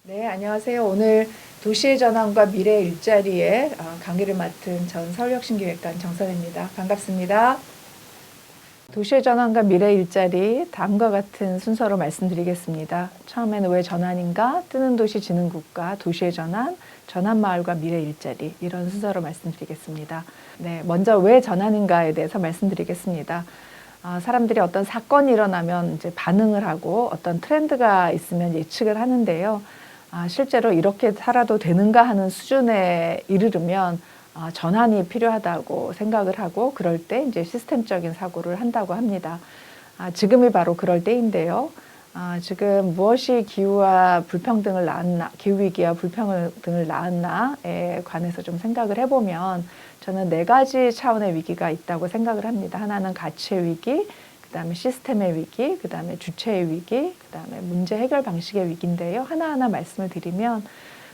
네, 안녕하세요. 오늘 도시의 전환과 미래 일자리에 강의를 맡은 전 서울혁신기획관 정선입니다. 반갑습니다. 도시의 전환과 미래 일자리 다음과 같은 순서로 말씀드리겠습니다. 처음에는 왜 전환인가, 뜨는 도시 지능국가, 도시의 전환, 전환마을과 미래 일자리 이런 순서로 말씀드리겠습니다. 네, 먼저 왜 전환인가에 대해서 말씀드리겠습니다. 사람들이 어떤 사건이 일어나면 이제 반응을 하고 어떤 트렌드가 있으면 예측을 하는데요. 실제로 이렇게 살아도 되는가 하는 수준에 이르르면 전환이 필요하다고 생각을 하고 그럴 때 이제 시스템적인 사고를 한다고 합니다. 지금이 바로 그럴 때인데요. 지금 무엇이 기후와 불평등을 낳았나, 기후위기와 불평등을 낳았나에 관해서 좀 생각을 해보면 저는 네 가지 차원의 위기가 있다고 생각을 합니다. 하나는 가치의 위기, 그 다음에 시스템의 위기, 그 다음에 주체의 위기, 그 다음에 문제 해결 방식의 위기인데요. 하나하나 말씀을 드리면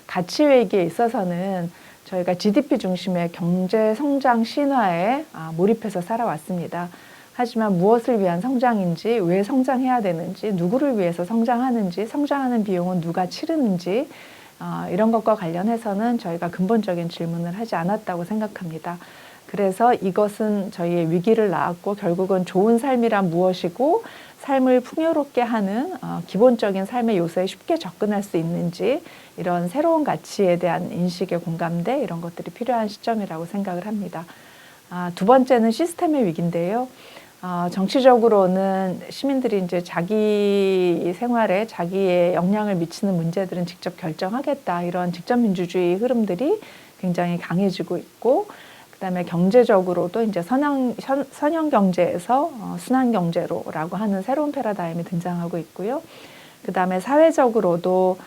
가치 위기에 있어서는 저희가 GDP 중심의 경제 성장 신화에 몰입해서 살아왔습니다. 하지만 무엇을 위한 성장인지, 왜 성장해야 되는지, 누구를 위해서 성장하는지, 성장하는 비용은 누가 치르는지 이런 것과 관련해서는 저희가 근본적인 질문을 하지 않았다고 생각합니다. 그래서 이것은 저희의 위기를 낳았고 결국은 좋은 삶이란 무엇이고 삶을 풍요롭게 하는 기본적인 삶의 요소에 쉽게 접근할 수 있는지 이런 새로운 가치에 대한 인식의 공감대 이런 것들이 필요한 시점이라고 생각을 합니다. 두 번째는 시스템의 위기인데요. 정치적으로는 시민들이 이제 자기 생활에 자기의 영향을 미치는 문제들은 직접 결정하겠다 이런 직접민주주의 흐름들이 굉장히 강해지고 있고 그다음에 경제적으로도 이제 선형 경제에서 순환 경제로라고 하는 새로운 패러다임이 등장하고 있고요. 그다음에 사회적으로도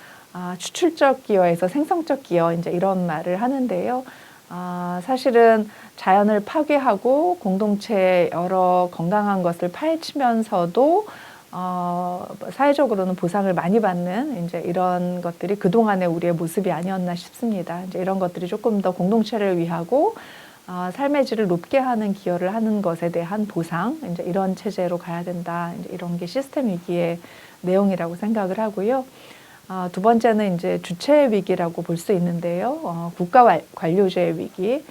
추출적 기여에서 생성적 기여 이제 이런 말을 하는데요. 사실은 자연을 파괴하고 공동체의 여러 건강한 것을 파헤치면서도 사회적으로는 보상을 많이 받는 이제 이런 것들이 그동안의 우리의 모습이 아니었나 싶습니다. 이제 이런 것들이 조금 더 공동체를 위하고 삶의 질을 높게 하는 기여를 하는 것에 대한 보상, 이제 이런 체제로 가야 된다. 이제 이런 게 시스템 위기의 내용이라고 생각을 하고요. 두 번째는 이제 주체 위기라고 볼 수 있는데요. 국가 관료제의 위기,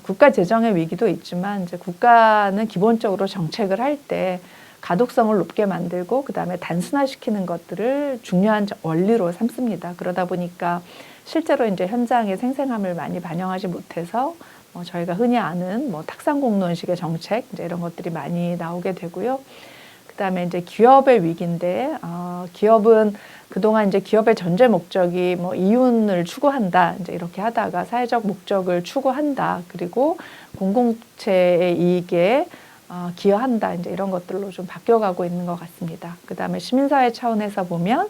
국가 재정의 위기도 있지만 이제 국가는 기본적으로 정책을 할 때 가독성을 높게 만들고 그 다음에 단순화시키는 것들을 중요한 원리로 삼습니다. 그러다 보니까 실제로 이제 현장의 생생함을 많이 반영하지 못해서 저희가 흔히 아는 탁상공론식의 정책 이제 이런 것들이 많이 나오게 되고요. 그다음에 이제 기업의 위기인데 기업은 그동안 이제 기업의 전제 목적이 이윤을 추구한다 이제 이렇게 하다가 사회적 목적을 추구한다 그리고 공동체의 이익에 기여한다 이제 이런 것들로 좀 바뀌어가고 있는 것 같습니다. 그다음에 시민사회 차원에서 보면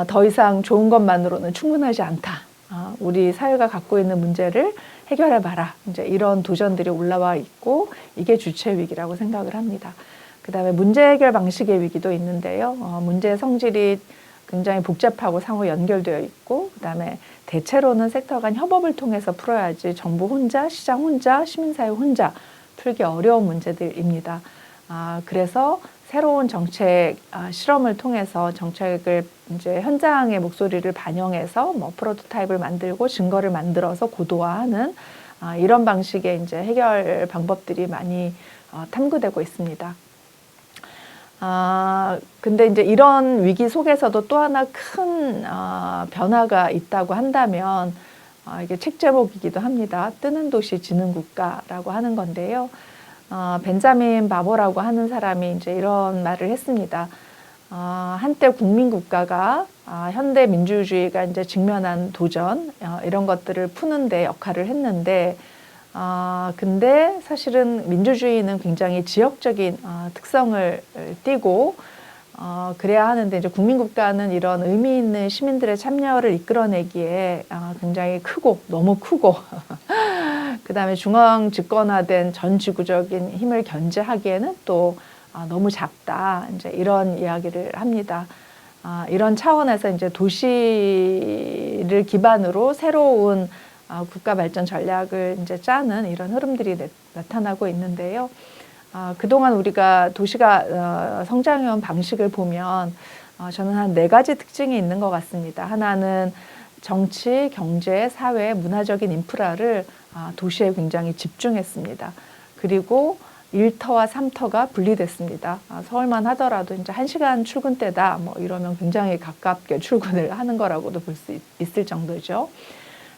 더 이상 좋은 것만으로는 충분하지 않다. 우리 사회가 갖고 있는 문제를 해결해봐라. 이제 이런 도전들이 올라와 있고 이게 주체 위기라고 생각을 합니다. 그 다음에 문제 해결 방식의 위기도 있는데요. 문제의 성질이 굉장히 복잡하고 상호 연결되어 있고 그 다음에 대체로는 섹터 간 협업을 통해서 풀어야지 정부 혼자, 시장 혼자, 시민사회 혼자 풀기 어려운 문제들입니다. 그래서 새로운 정책 실험을 통해서 정책을 이제 현장의 목소리를 반영해서 프로토타입을 만들고 증거를 만들어서 고도화하는 이런 방식의 이제 해결 방법들이 많이 탐구되고 있습니다. 근데 이제 이런 위기 속에서도 또 하나 큰 변화가 있다고 한다면 이게 책 제목이기도 합니다. 뜨는 도시 지능국가라고 하는 건데요. 벤자민 바보라고 하는 사람이 이제 이런 말을 했습니다. 한때 국민국가가 현대 민주주의가 이제 직면한 도전 이런 것들을 푸는데 역할을 했는데 근데 사실은 민주주의는 굉장히 지역적인 특성을 띠고 그래야 하는데 이제 국민국가는 이런 의미 있는 시민들의 참여를 이끌어내기에 굉장히 크고 너무 크고 그 다음에 중앙 집권화된 전 지구적인 힘을 견제하기에는 또 너무 작다. 이제 이런 이야기를 합니다. 이런 차원에서 이제 도시를 기반으로 새로운 국가 발전 전략을 이제 짜는 이런 흐름들이 나타나고 있는데요. 그동안 우리가 도시가 성장해온 방식을 보면 저는 한 4가지 특징이 있는 것 같습니다. 하나는 정치, 경제, 사회, 문화적인 인프라를 도시에 굉장히 집중했습니다. 그리고 1터와 3터가 분리됐습니다. 서울만 하더라도 이제 1시간 출근대다 뭐 이러면 굉장히 가깝게 출근을 하는 거라고도 볼 수 있을 정도죠.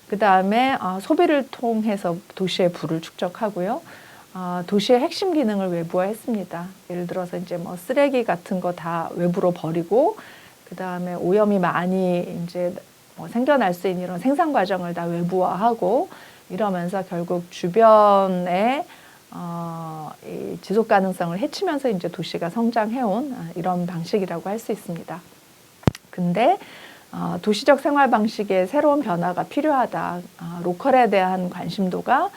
그 다음에 소비를 통해서 도시의 부를 축적하고요. 도시의 핵심 기능을 외부화했습니다. 예를 들어서 이제 뭐 쓰레기 같은 거 다 외부로 버리고, 그 다음에 오염이 많이 이제 뭐 생겨날 수 있는 이런 생산 과정을 다 외부화하고 이러면서 결국 주변에 이 지속 가능성을 해치면서 이제 도시가 성장해온 이런 방식이라고 할 수 있습니다. 근데 도시적 생활 방식의 새로운 변화가 필요하다. 로컬에 대한 관심도가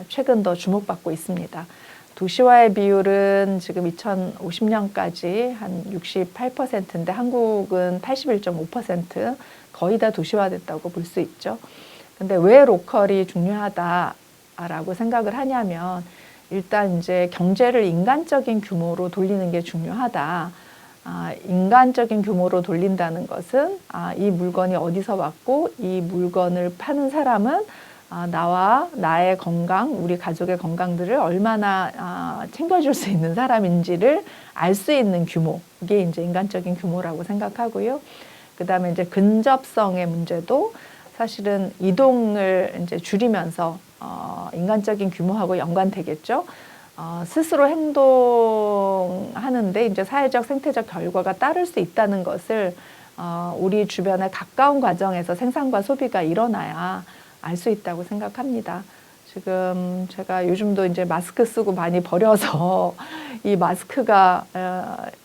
최근 더 주목받고 있습니다. 도시화의 비율은 지금 2050년까지 한 68%인데 한국은 81.5% 거의 다 도시화됐다고 볼 수 있죠. 근데 왜 로컬이 중요하다라고 생각을 하냐면 일단 이제 경제를 인간적인 규모로 돌리는 게 중요하다. 인간적인 규모로 돌린다는 것은 이 물건이 어디서 왔고 이 물건을 파는 사람은 나와 나의 건강, 우리 가족의 건강들을 얼마나 챙겨줄 수 있는 사람인지를 알 수 있는 규모, 이게 이제 인간적인 규모라고 생각하고요. 그 다음에 이제 근접성의 문제도 사실은 이동을 이제 줄이면서 인간적인 규모하고 연관되겠죠. 스스로 행동하는데 이제 사회적 생태적 결과가 따를 수 있다는 것을 우리 주변에 가까운 과정에서 생산과 소비가 일어나야 알 수 있다고 생각합니다. 지금 제가 요즘도 이제 마스크 쓰고 많이 버려서 이 마스크가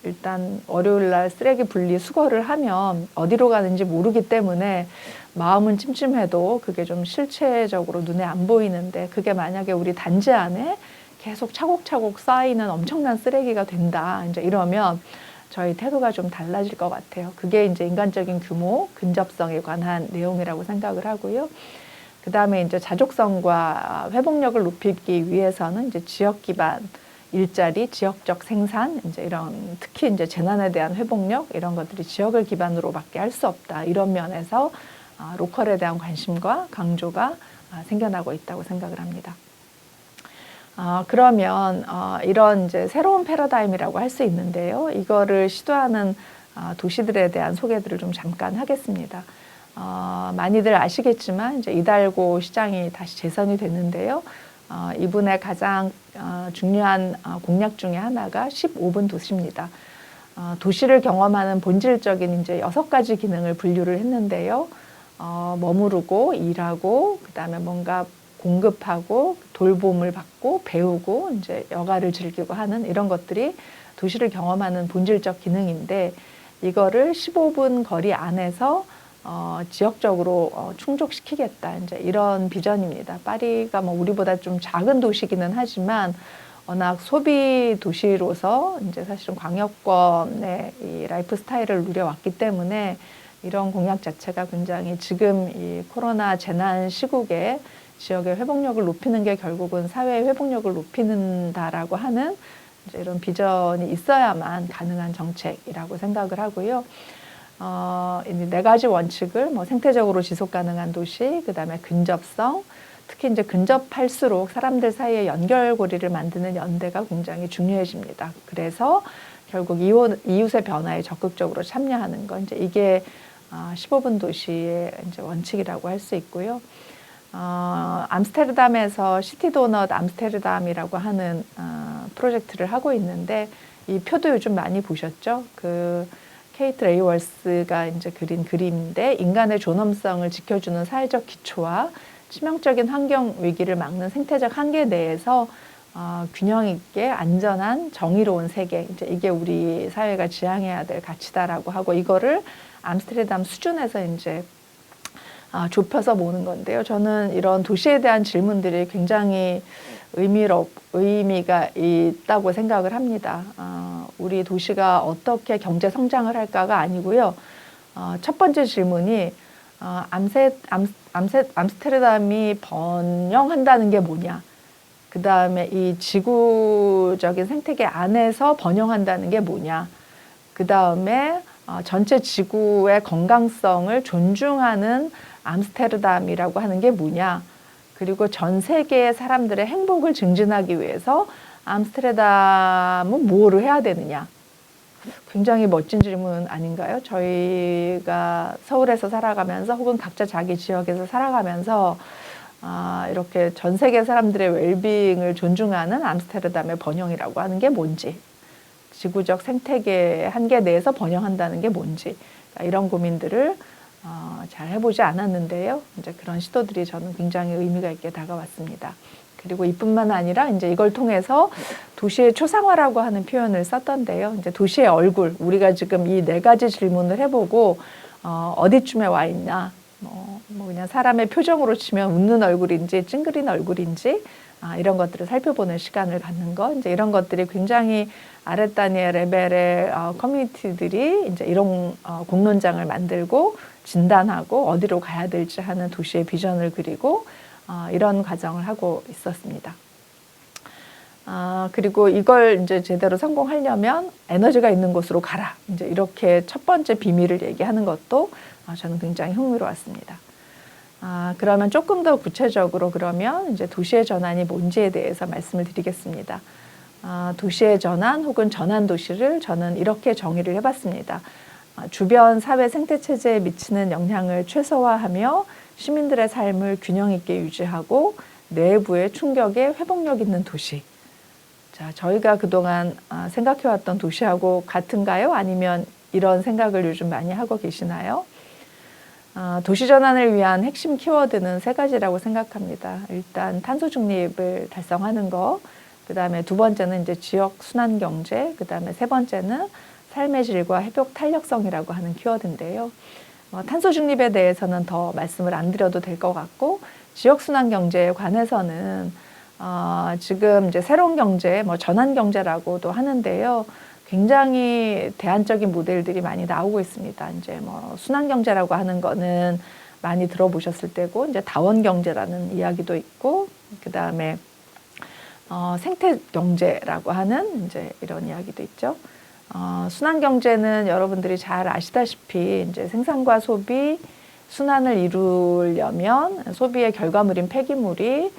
일단 월요일 날 쓰레기 분리 수거를 하면 어디로 가는지 모르기 때문에 마음은 찜찜해도 그게 좀 실체적으로 눈에 안 보이는데 그게 만약에 우리 단지 안에 계속 차곡차곡 쌓이는 엄청난 쓰레기가 된다. 이제 이러면 저희 태도가 좀 달라질 것 같아요. 그게 이제 인간적인 규모, 근접성에 관한 내용이라고 생각을 하고요. 그 다음에 이제 자족성과 회복력을 높이기 위해서는 이제 지역 기반 일자리, 지역적 생산, 이제 이런 특히 이제 재난에 대한 회복력 이런 것들이 지역을 기반으로밖에 할 수 없다. 이런 면에서 로컬에 대한 관심과 강조가 생겨나고 있다고 생각을 합니다. 그러면 이런 이제 새로운 패러다임이라고 할 수 있는데요. 이거를 시도하는 도시들에 대한 소개들을 좀 잠깐 하겠습니다. 많이들 아시겠지만 이제 이달고 시장이 다시 재선이 됐는데요. 이분의 가장 중요한 공약 중에 하나가 15분 도시입니다. 도시를 경험하는 본질적인 이제 6가지 기능을 분류를 했는데요. 머무르고 일하고 그다음에 뭔가 공급하고 돌봄을 받고 배우고 이제 여가를 즐기고 하는 이런 것들이 도시를 경험하는 본질적 기능인데 이거를 15분 거리 안에서 지역적으로 충족시키겠다. 이제 이런 비전입니다. 파리가 뭐 우리보다 좀 작은 도시기는 하지만 워낙 소비 도시로서 이제 사실은 광역권의 이 라이프 스타일을 누려왔기 때문에 이런 공약 자체가 굉장히 지금 이 코로나 재난 시국에 지역의 회복력을 높이는 게 결국은 사회의 회복력을 높이는다라고 하는 이제 이런 비전이 있어야만 가능한 정책이라고 생각을 하고요. 이 4가지 원칙을 뭐 생태적으로 지속 가능한 도시, 그 다음에 근접성, 특히 이제 근접할수록 사람들 사이의 연결고리를 만드는 연대가 굉장히 중요해집니다. 그래서 결국 이웃의 변화에 적극적으로 참여하는 거, 이제 이게 15분 도시의 이제 원칙이라고 할 수 있고요. 암스테르담에서 시티도넛 암스테르담이라고 하는 프로젝트를 하고 있는데 이 표도 요즘 많이 보셨죠? 그 케이트 레이월스가 이제 그린 그림인데 인간의 존엄성을 지켜주는 사회적 기초와 치명적인 환경 위기를 막는 생태적 한계 내에서 균형 있게 안전한 정의로운 세계 이제 이게 우리 사회가 지향해야 될 가치다라고 하고 이거를 암스테르담 수준에서 이제 좁혀서 보는 건데요. 저는 이런 도시에 대한 질문들이 굉장히 의미가 있다고 생각을 합니다. 우리 도시가 어떻게 경제 성장을 할까가 아니고요. 첫 번째 질문이 암스테르담이 번영한다는 게 뭐냐? 그 다음에 이 지구적인 생태계 안에서 번영한다는 게 뭐냐? 그 다음에 전체 지구의 건강성을 존중하는 암스테르담이라고 하는 게 뭐냐. 그리고 전 세계의 사람들의 행복을 증진하기 위해서 암스테르담은 뭐를 해야 되느냐. 굉장히 멋진 질문 아닌가요? 저희가 서울에서 살아가면서 혹은 각자 자기 지역에서 살아가면서 이렇게 전 세계 사람들의 웰빙을 존중하는 암스테르담의 번영이라고 하는 게 뭔지, 지구적 생태계 한계 내에서 번영한다는 게 뭔지, 이런 고민들을 잘 해보지 않았는데요. 이제 그런 시도들이 저는 굉장히 의미가 있게 다가왔습니다. 그리고 이뿐만 아니라 이제 이걸 통해서 도시의 초상화라고 하는 표현을 썼던데요. 이제 도시의 얼굴, 우리가 지금 이 4가지 질문을 해보고 어디쯤에 와 있나, 뭐 그냥 사람의 표정으로 치면 웃는 얼굴인지 찡그린 얼굴인지 이런 것들을 살펴보는 시간을 갖는 것, 이제 이런 것들이 굉장히 아랫단위의 레벨의 커뮤니티들이 이제 이런 공론장을 만들고 진단하고 어디로 가야 될지 하는 도시의 비전을 그리고 이런 과정을 하고 있었습니다. 그리고 이걸 이제 제대로 성공하려면 에너지가 있는 곳으로 가라. 이제 이렇게 첫 번째 비밀을 얘기하는 것도 저는 굉장히 흥미로웠습니다. 그러면 조금 더 구체적으로 그러면 이제 도시의 전환이 뭔지에 대해서 말씀을 드리겠습니다. 도시의 전환 혹은 전환 도시를 저는 이렇게 정의를 해봤습니다. 주변 사회 생태 체제에 미치는 영향을 최소화하며 시민들의 삶을 균형 있게 유지하고 내부의 충격에 회복력 있는 도시. 자, 저희가 그동안 생각해왔던 도시하고 같은가요? 아니면 이런 생각을 요즘 많이 하고 계시나요? 도시 전환을 위한 핵심 키워드는 3가지라고 생각합니다. 일단 탄소 중립을 달성하는 거, 그 다음에 2번째는 이제 지역 순환 경제, 그 다음에 3번째는 삶의 질과 회복 탄력성이라고 하는 키워드인데요. 탄소 중립에 대해서는 더 말씀을 안 드려도 될 것 같고, 지역 순환 경제에 관해서는 지금 이제 새로운 경제, 전환 경제라고도 하는데요. 굉장히 대안적인 모델들이 많이 나오고 있습니다. 이제 순환 경제라고 하는 거는 많이 들어보셨을 때고, 이제 다원 경제라는 이야기도 있고, 그 다음에 생태 경제라고 하는 이제 이런 이야기도 있죠. 순환 경제는 여러분들이 잘 아시다시피 이제 생산과 소비 순환을 이루려면 소비의 결과물인 폐기물이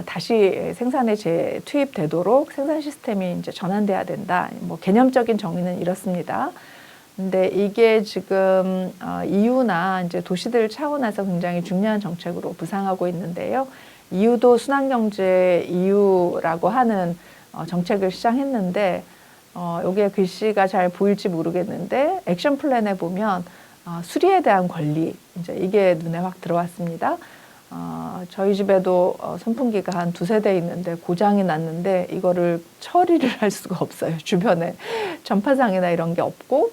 다시 생산에 재투입되도록 생산 시스템이 이제 전환돼야 된다. 개념적인 정의는 이렇습니다. 근데 이게 지금 EU나 이제 도시들 차원에서 굉장히 중요한 정책으로 부상하고 있는데요. EU도 순환경제 EU라고 하는 정책을 시작했는데, 여기에 글씨가 잘 보일지 모르겠는데 액션 플랜에 보면 수리에 대한 권리, 이제 이게 눈에 확 들어왔습니다. 저희 집에도 선풍기가 한 2세대 있는데 고장이 났는데 이거를 처리를 할 수가 없어요. 주변에 전파상이나 이런 게 없고,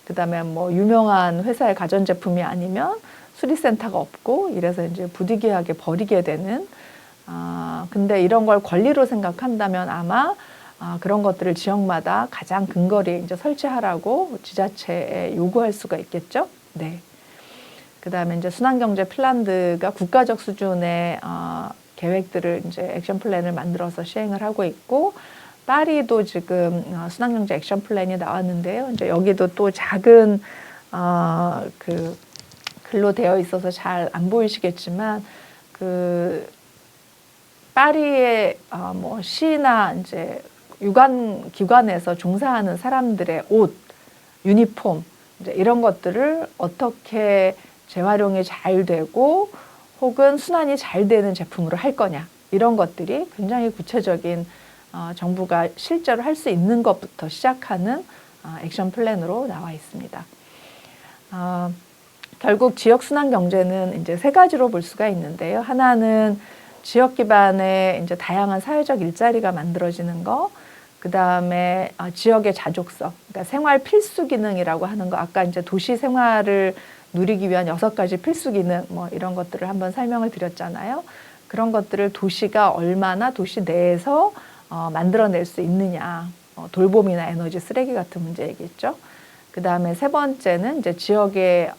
그 다음에 유명한 회사의 가전제품이 아니면 수리센터가 없고, 이래서 이제 부득이하게 버리게 되는, 근데 이런 걸 권리로 생각한다면 아마 그런 것들을 지역마다 가장 근거리에 이제 설치하라고 지자체에 요구할 수가 있겠죠. 네. 그 다음에 이제 순환경제 핀란드가 국가적 수준의 계획들을 이제 액션 플랜을 만들어서 시행을 하고 있고, 파리도 지금 순환경제 액션 플랜이 나왔는데요. 이제 여기도 또 작은 그 글로 되어 있어서 잘 안 보이시겠지만, 그 파리의 시나 이제 유관 기관에서 종사하는 사람들의 옷, 유니폼, 이제 이런 것들을 어떻게 재활용이 잘 되고 혹은 순환이 잘 되는 제품으로 할 거냐, 이런 것들이 굉장히 구체적인 정부가 실제로 할 수 있는 것부터 시작하는 액션 플랜으로 나와 있습니다. 결국 지역 순환 경제는 이제 3가지로 볼 수가 있는데요. 하나는 지역 기반의 이제 다양한 사회적 일자리가 만들어지는 거, 그 다음에 지역의 자족성, 그러니까 생활 필수 기능이라고 하는 거, 아까 이제 도시 생활을 누리기 위한 6가지 필수 기능, 이런 것들을 한번 설명을 드렸잖아요. 그런 것들을 도시가 얼마나 도시 내에서 만들어낼 수 있느냐, 돌봄이나 에너지, 쓰레기 같은 문제이겠죠. 그 다음에 3번째는 이제 지역의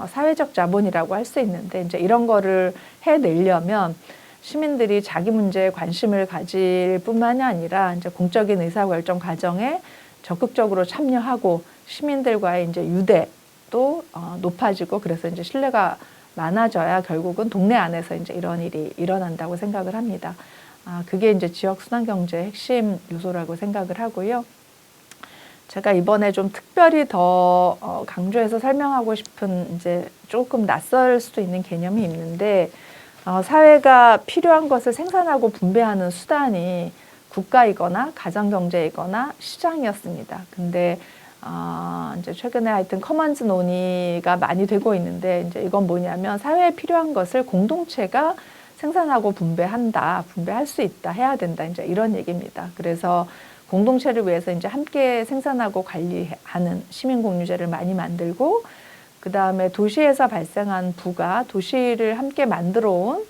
사회적 자본이라고 할 수 있는데, 이제 이런 거를 해내려면 시민들이 자기 문제에 관심을 가질 뿐만이 아니라 이제 공적인 의사결정 과정에 적극적으로 참여하고 시민들과의 이제 유대도 높아지고 그래서 이제 신뢰가 많아져야 결국은 동네 안에서 이제 이런 일이 일어난다고 생각을 합니다. 그게 이제 지역 순환 경제의 핵심 요소라고 생각을 하고요. 제가 이번에 좀 특별히 더 강조해서 설명하고 싶은 이제 조금 낯설 수도 있는 개념이 있는데 사회가 필요한 것을 생산하고 분배하는 수단이 국가이거나 가정경제이거나 시장이었습니다. 근데 이제 최근에 하여튼 커먼즈 논의가 많이 되고 있는데 이제 이건 뭐냐면 사회에 필요한 것을 공동체가 생산하고 분배할 수 있다, 해야 된다, 이제 이런 얘기입니다. 그래서 공동체를 위해서 이제 함께 생산하고 관리하는 시민공유제를 많이 만들고, 그 다음에 도시에서 발생한 부가 도시를 함께 만들어 온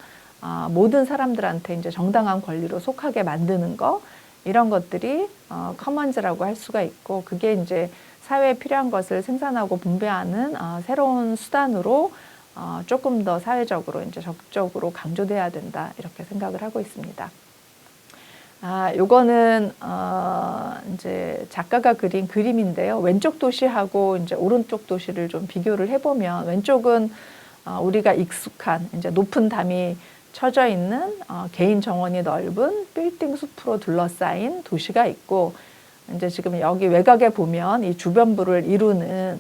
모든 사람들한테 이제 정당한 권리로 속하게 만드는 거, 이런 것들이 커먼즈라고 할 수가 있고, 그게 이제 사회에 필요한 것을 생산하고 분배하는 새로운 수단으로 조금 더 사회적으로 이제 적극적으로 강조돼야 된다, 이렇게 생각을 하고 있습니다. 요거는 이제 작가가 그린 그림인데요. 왼쪽 도시하고 이제 오른쪽 도시를 좀 비교를 해보면, 왼쪽은 우리가 익숙한 이제 높은 담이 쳐져 있는 개인 정원이 넓은 빌딩 숲으로 둘러싸인 도시가 있고, 이제 지금 여기 외곽에 보면 이 주변부를 이루는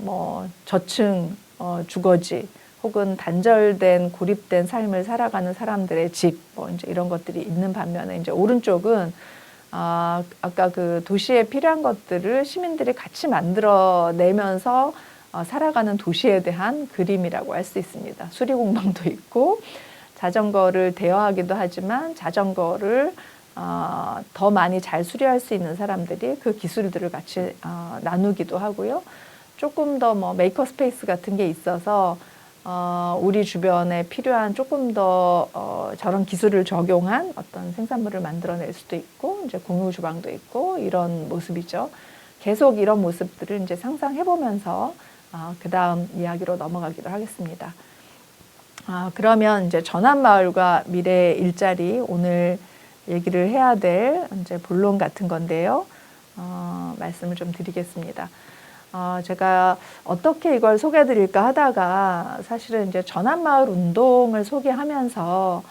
뭐 저층 주거지 혹은 단절된 고립된 삶을 살아가는 사람들의 집, 뭐 이제 이런 것들이 있는 반면에, 이제 오른쪽은 아까 그 도시에 필요한 것들을 시민들이 같이 만들어내면서 살아가는 도시에 대한 그림이라고 할 수 있습니다. 수리공방도 있고, 자전거를 대여하기도 하지만 자전거를 더 많이 잘 수리할 수 있는 사람들이 그 기술들을 같이 나누기도 하고요. 조금 더 뭐 메이커 스페이스 같은 게 있어서 우리 주변에 필요한 조금 더 저런 기술을 적용한 어떤 생산물을 만들어낼 수도 있고, 이제 공유 주방도 있고, 이런 모습이죠. 계속 이런 모습들을 이제 상상해 보면서 그 다음 이야기로 넘어가기로 하겠습니다. 그러면 이제 전환마을과 미래 일자리, 오늘 얘기를 해야 될 이제 본론 같은 건데요. 말씀을 좀 드리겠습니다. 제가 어떻게 이걸 소개해 드릴까 하다가 사실은 이제 전환마을 운동을 소개하면서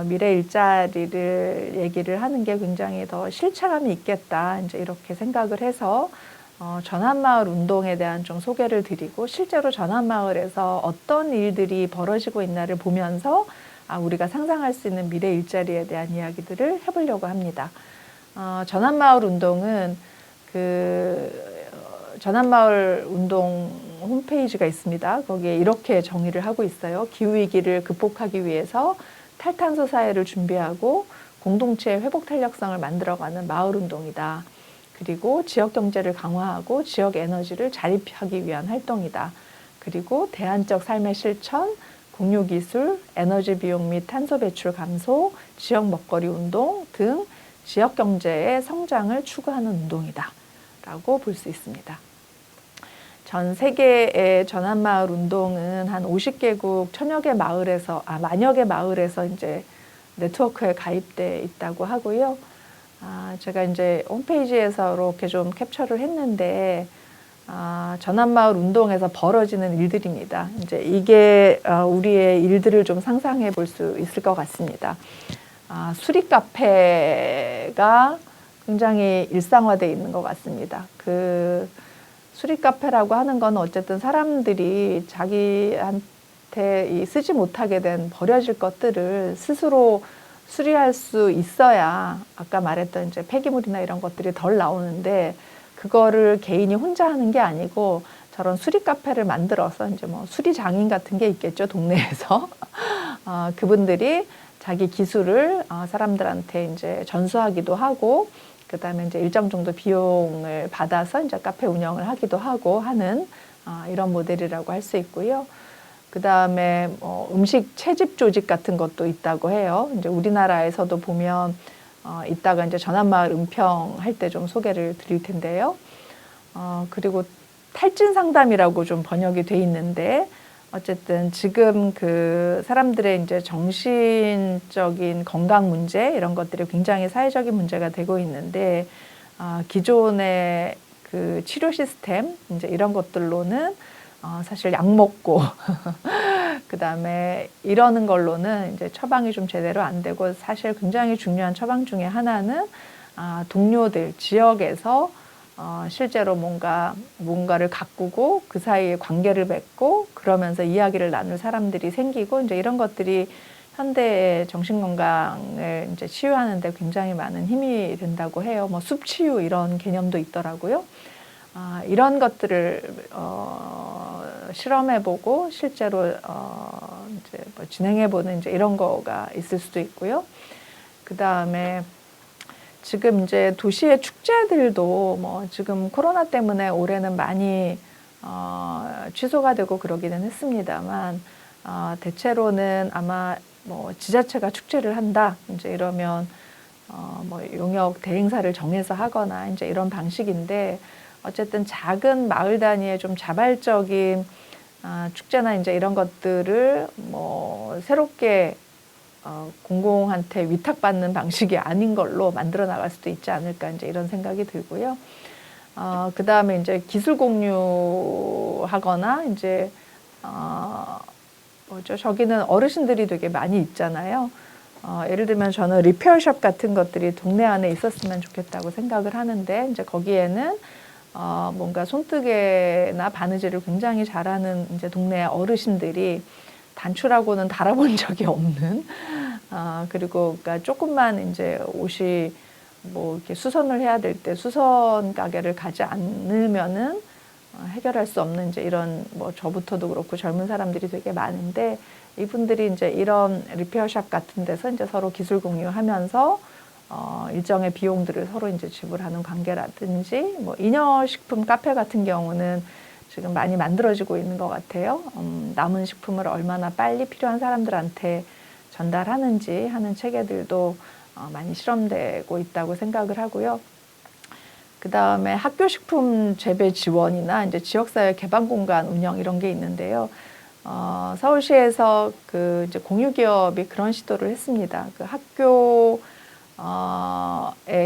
미래 일자리를 얘기를 하는 게 굉장히 더 실체감이 있겠다, 이제 이렇게 생각을 해서 전환마을 운동에 대한 좀 소개를 드리고, 실제로 전환마을에서 어떤 일들이 벌어지고 있나를 보면서 우리가 상상할 수 있는 미래 일자리에 대한 이야기들을 해보려고 합니다. 전환마을 운동은 전환마을 운동 홈페이지가 있습니다. 거기에 이렇게 정의를 하고 있어요. 기후위기를 극복하기 위해서 탈탄소 사회를 준비하고 공동체 회복 탄력성을 만들어가는 마을 운동이다. 그리고 지역 경제를 강화하고 지역 에너지를 자립하기 위한 활동이다. 그리고 대안적 삶의 실천, 공유 기술, 에너지 비용 및 탄소 배출 감소, 지역 먹거리 운동 등 지역 경제의 성장을 추구하는 운동이다, 라고 볼 수 있습니다. 전 세계의 전환마을 운동은 한 50개국 천여 개 마을에서, 만여 개 마을에서 이제 네트워크에 가입돼 있다고 하고요. 제가 이제 홈페이지에서 이렇게 좀 캡처를 했는데, 전환마을 운동에서 벌어지는 일들입니다. 이제 이게 우리의 일들을 좀 상상해 볼 수 있을 것 같습니다. 수리 카페가 굉장히 일상화되어 있는 것 같습니다. 그 수리 카페라고 하는 건 어쨌든 사람들이 자기한테 쓰지 못하게 된 버려질 것들을 스스로 수리할 수 있어야 아까 말했던 이제 폐기물이나 이런 것들이 덜 나오는데, 그거를 개인이 혼자 하는 게 아니고 저런 수리 카페를 만들어서 이제 뭐 수리 장인 같은 게 있겠죠, 동네에서. 그분들이 자기 기술을 사람들한테 이제 전수하기도 하고, 그 다음에 이제 일정 정도 비용을 받아서 이제 카페 운영을 하기도 하고 하는 이런 모델이라고 할 수 있고요. 그 다음에 음식 채집 조직 같은 것도 있다고 해요. 이제 우리나라에서도 보면 이따가 이제 전환마을 은평 할 때 좀 소개를 드릴 텐데요. 그리고 탈진 상담이라고 좀 번역이 돼 있는데, 어쨌든 지금 그 사람들의 이제 정신적인 건강 문제, 이런 것들이 굉장히 사회적인 문제가 되고 있는데, 기존의 그 치료 시스템 이제 이런 것들로는 사실 약 먹고 그다음에 이러는 걸로는 이제 처방이 좀 제대로 안 되고, 사실 굉장히 중요한 처방 중에 하나는 동료들 지역에서 실제로 뭔가를 가꾸고 그 사이에 관계를 맺고 그러면서 이야기를 나눌 사람들이 생기고, 이제 이런 것들이 현대의 정신건강을 이제 치유하는 데 굉장히 많은 힘이 된다고 해요. 뭐 숲치유 이런 개념도 있더라고요. 이런 것들을 실험해보고 실제로 이제 뭐 진행해보는 이제 이런 거가 있을 수도 있고요. 그 다음에 지금 이제 도시의 축제들도 뭐 지금 코로나 때문에 올해는 많이 취소가 되고 그러기는 했습니다만, 대체로는 아마 뭐 지자체가 축제를 한다 이제 이러면 뭐 용역 대행사를 정해서 하거나 이제 이런 방식인데, 어쨌든 작은 마을 단위의 좀 자발적인 축제나 이제 이런 것들을 뭐 새롭게 공공한테 위탁받는 방식이 아닌 걸로 만들어 나갈 수도 있지 않을까 이제 이런 생각이 들고요. 그 다음에 이제 기술 공유하거나 이제 저기는 어르신들이 되게 많이 있잖아요. 예를 들면 저는 리페어숍 같은 것들이 동네 안에 있었으면 좋겠다고 생각을 하는데, 이제 거기에는 뭔가 손뜨개나 바느질을 굉장히 잘하는 이제 동네 어르신들이 단추라고는 달아본 적이 없는, 그리고 그러니까 조금만 이제 옷이 뭐 이렇게 수선을 해야 될 때 수선 가게를 가지 않으면은 해결할 수 없는 이제 이런, 뭐 저부터도 그렇고 젊은 사람들이 되게 많은데, 이분들이 이제 이런 리페어샵 같은 데서 이제 서로 기술 공유하면서 일정의 비용들을 서로 이제 지불하는 관계라든지, 뭐 잉여식품 카페 같은 경우는 지금 많이 만들어지고 있는 것 같아요. 남은 식품을 얼마나 빨리 필요한 사람들한테 전달하는지 하는 체계들도 많이 실험되고 있다고 생각을 하고요. 그 다음에 학교 식품 재배 지원이나 이제 지역사회 개방 공간 운영 이런 게 있는데요. 서울시에서 그 이제 공유기업이 그런 시도를 했습니다. 그 학교에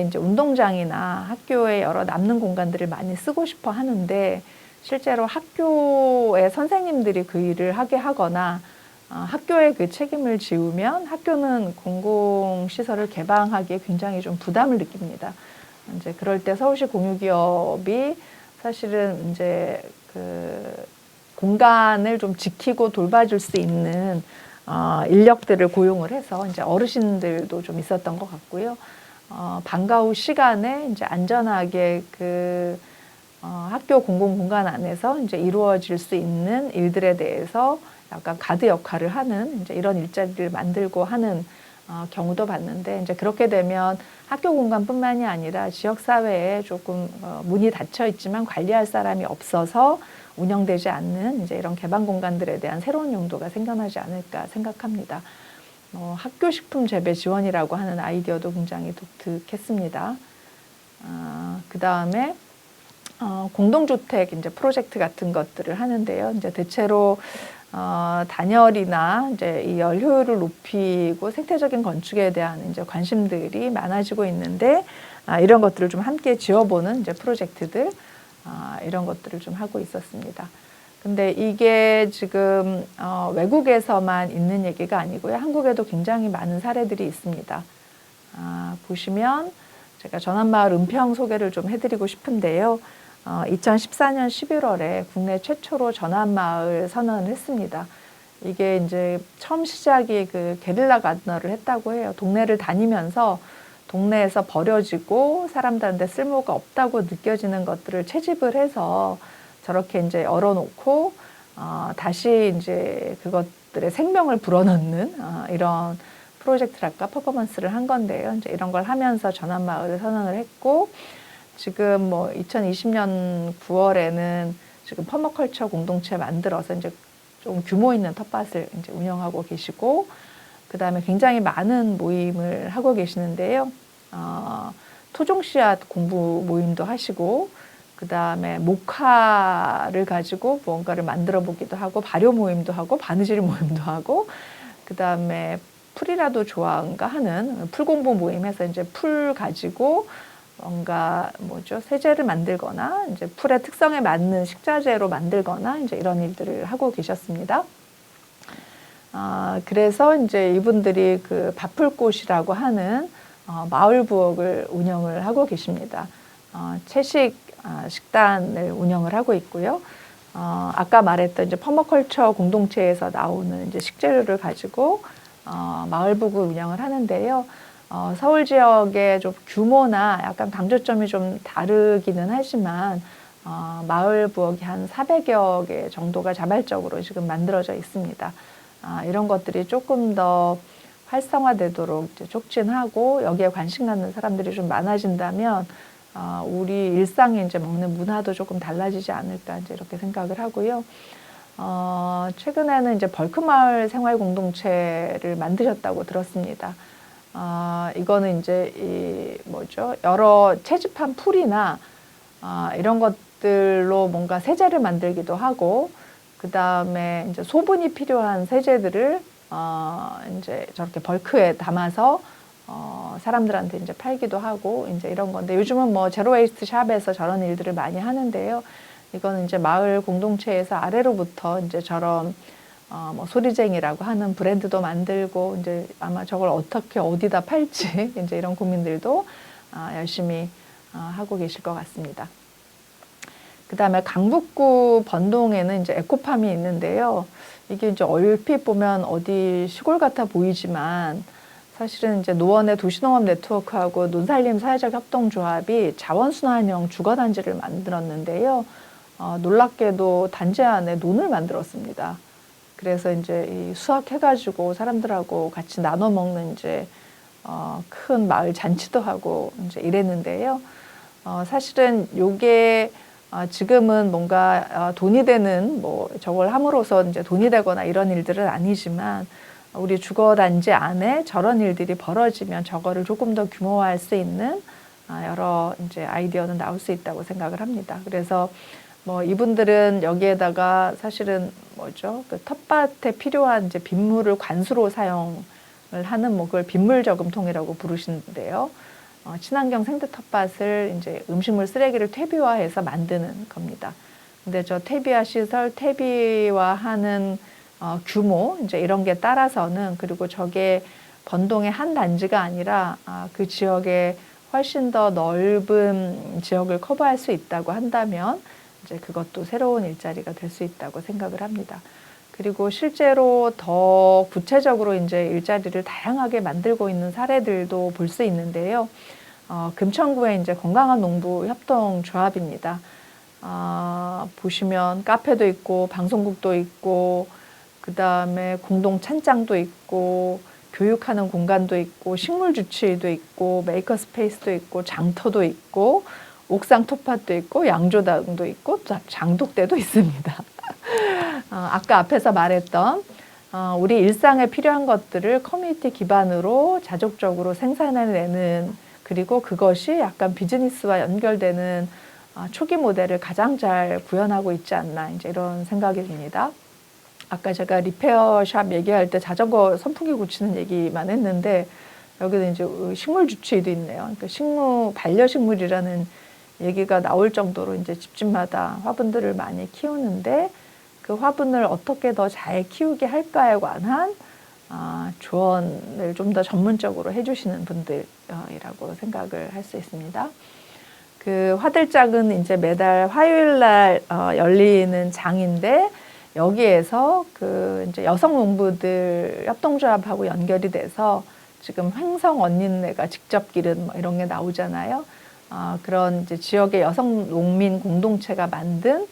이제 운동장이나 학교에 여러 남는 공간들을 많이 쓰고 싶어 하는데, 실제로 학교의 선생님들이 그 일을 하게 하거나 학교에 그 책임을 지우면 학교는 공공시설을 개방하기에 굉장히 좀 부담을 느낍니다. 이제 그럴 때 서울시 공유기업이 사실은 이제 그 공간을 좀 지키고 돌봐줄 수 있는 인력들을 고용을 해서 이제 어르신들도 좀 있었던 것 같고요. 방과 후 시간에 이제 안전하게 그 학교 공공 공간 안에서 이제 이루어질 수 있는 일들에 대해서 약간 가드 역할을 하는 이제 이런 일자리를 만들고 하는 경우도 봤는데, 이제 그렇게 되면 학교 공간뿐만이 아니라 지역 사회에 조금 문이 닫혀 있지만 관리할 사람이 없어서 운영되지 않는 이제 이런 개방 공간들에 대한 새로운 용도가 생겨나지 않을까 생각합니다. 학교 식품 재배 지원이라고 하는 아이디어도 굉장히 독특했습니다. 그 다음에 공동주택 이제 프로젝트 같은 것들을 하는데요. 이제 대체로 단열이나 이제 이 열 효율을 높이고 생태적인 건축에 대한 이제 관심들이 많아지고 있는데, 이런 것들을 좀 함께 지어보는 이제 프로젝트들, 이런 것들을 좀 하고 있었습니다. 근데 이게 지금 외국에서만 있는 얘기가 아니고요. 한국에도 굉장히 많은 사례들이 있습니다. 보시면 제가 전환마을 은평 소개를 좀 해드리고 싶은데요. 2014년 11월에 국내 최초로 전환마을 선언을 했습니다. 이게 이제 처음 시작이 그 게릴라 가드너를 했다고 해요. 동네를 다니면서 동네에서 버려지고 사람들한테 쓸모가 없다고 느껴지는 것들을 채집을 해서 저렇게 이제 열어놓고 다시 이제 그것들의 생명을 불어넣는 이런 프로젝트랄까 퍼포먼스를 한 건데요. 이제 이런 걸 하면서 전환마을을 선언을 했고, 지금 뭐 2020년 9월에는 지금 퍼머컬처 공동체 만들어서 이제 좀 규모 있는 텃밭을 이제 운영하고 계시고, 그 다음에 굉장히 많은 모임을 하고 계시는데요. 토종 씨앗 공부 모임도 하시고, 그 다음에 목화를 가지고 뭔가를 만들어 보기도 하고, 발효 모임도 하고, 바느질 모임도 하고, 그 다음에 풀이라도 좋아한가 하는 풀 공부 모임에서 이제 풀 가지고 뭔가 뭐죠? 세제를 만들거나 이제 풀의 특성에 맞는 식자재로 만들거나 이제 이런 일들을 하고 계셨습니다. 그래서 이제 이분들이 그 바풀꽃이라고 하는 마을 부엌을 운영을 하고 계십니다. 채식 식단을 운영을 하고 있고요. 아까 말했던 이제 퍼머컬처 공동체에서 나오는 이제 식재료를 가지고 마을 부엌을 운영을 하는데요. 서울 지역의 좀 규모나 약간 강조점이 좀 다르기는 하지만 마을 부엌이 한 400여 개 정도가 자발적으로 지금 만들어져 있습니다. 이런 것들이 조금 더 활성화되도록 이제 촉진하고 여기에 관심 갖는 사람들이 좀 많아진다면 우리 일상에 이제 먹는 문화도 조금 달라지지 않을까 이제 이렇게 생각을 하고요. 최근에는 이제 벌크마을 생활 공동체를 만드셨다고 들었습니다. 이거는 이제 여러 채집한 풀이나 이런 것들로 뭔가 세제를 만들기도 하고, 그 다음에 이제 소분이 필요한 세제들을 이제 저렇게 벌크에 담아서 사람들한테 이제 팔기도 하고 이제 이런 건데, 요즘은 뭐 제로 웨이스트 샵에서 저런 일들을 많이 하는데요. 이거는 이제 마을 공동체에서 아래로부터 이제 저런 뭐 소리쟁이라고 하는 브랜드도 만들고 이제 아마 저걸 어떻게 어디다 팔지 이제 이런 고민들도 열심히 하고 계실 것 같습니다. 그 다음에 강북구 번동에는 이제 에코팜이 있는데요. 이게 이제 얼핏 보면 어디 시골 같아 보이지만 사실은 이제 노원의 도시농업 네트워크하고 논살림 사회적 협동조합이 자원순환형 주거단지를 만들었는데요. 놀랍게도 단지 안에 논을 만들었습니다. 그래서 이제 이 수확해가지고 사람들하고 같이 나눠 먹는 이제 큰 마을 잔치도 하고 이제 이랬는데요. 사실은 요게 지금은 뭔가 돈이 되는 뭐 저걸 함으로써 이제 돈이 되거나 이런 일들은 아니지만 우리 주거단지 안에 저런 일들이 벌어지면 저거를 조금 더 규모화할 수 있는 여러 이제 아이디어는 나올 수 있다고 생각을 합니다. 그래서 뭐 이분들은 여기에다가 사실은 그 텃밭에 필요한 이제 빗물을 관수로 사용을 하는 뭐 그걸 빗물 저금통이라고 부르시는데요. 친환경 생태 텃밭을 이제 음식물 쓰레기를 퇴비화해서 만드는 겁니다. 근데 저 퇴비화 시설, 퇴비화하는 규모 이제 이런 게 따라서는, 그리고 저게 번동의 한 단지가 아니라 그 지역에 훨씬 더 넓은 지역을 커버할 수 있다고 한다면 이제 그것도 새로운 일자리가 될 수 있다고 생각을 합니다. 그리고 실제로 더 구체적으로 이제 일자리를 다양하게 만들고 있는 사례들도 볼 수 있는데요. 금천구의 이제 건강한 농부 협동조합입니다. 보시면 카페도 있고 방송국도 있고 그 다음에 공동 찬장도 있고 교육하는 공간도 있고 식물 주치의도 있고 메이커 스페이스도 있고 장터도 있고 옥상 텃밭도 있고 양조장도 있고 장독대도 있습니다. 아까 앞에서 말했던 우리 일상에 필요한 것들을 커뮤니티 기반으로 자족적으로 생산해내는, 그리고 그것이 약간 비즈니스와 연결되는 초기 모델을 가장 잘 구현하고 있지 않나 이제 이런 생각이 듭니다. 아까 제가 리페어샵 얘기할 때 자전거 선풍기 고치는 얘기만 했는데 여기는 이제 식물 주치의도 있네요. 그러니까 반려식물이라는 얘기가 나올 정도로 이제 집집마다 화분들을 많이 키우는데 그 화분을 어떻게 더 잘 키우게 할까에 관한 조언을 좀 더 전문적으로 해주시는 분들이라고 생각을 할 수 있습니다. 그 화들짝은 이제 매달 화요일 날 열리는 장인데 여기에서 그 이제 여성 농부들 협동조합하고 연결이 돼서 지금 횡성 언니네가 직접 기른 뭐 이런 게 나오잖아요. 그런 이제 지역의 여성 농민 공동체가 만든